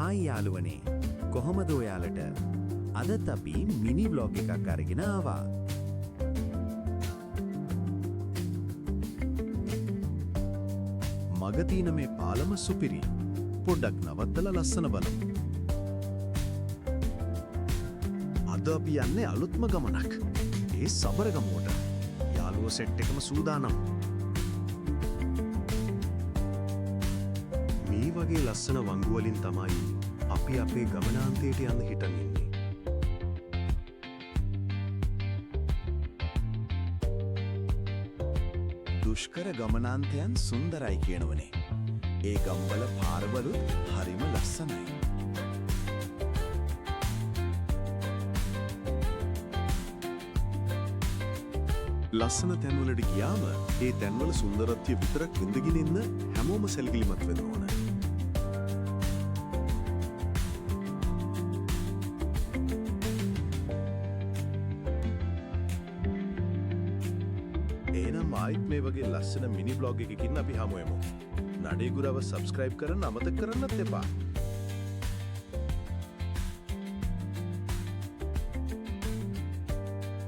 Hi යාළුවනේ කොහොමද ඔයාලට අදත් අපි මිනි බ්ලොග් එකක් අරගෙන ආවා මග තියෙන මේ පාලම සුපිරි පොඩ්ඩක් නවත්තලා ලස්සන බලමු අද අපි යන්නේ අලුත්ම ගමනක් ඒ සබරගමුවට යාළුවෝ සෙට් එකම සූදානම් මේ වගේ ලස්සන වංගු වලින් තමයි අපි අපේ ගමනාන්තයට යන්න හිටන් ඉන්නේ. දුෂ්කර ගමනාන්තයන් සුන්දරයි කියනවනේ. ඒ ගම්වල පාරවලුත් හරිම ලස්සනයි. ලස්සන තැන්වලට ගියාම ඒ තැන්වල සුන්දරත්වය විතරක් විඳගෙන ඉන්න හැමෝම සැලකිලිමත් වෙන්න ඕන. එහෙනම් ආයිත් මේ වගේ ලස්සන මිනි බ්ලොග් එකකින් අපි හමු වෙමු. නඩේ ගුරව සබ්ස්ක්‍රයිබ් කරන්න අමතක කරන්නත් එපා.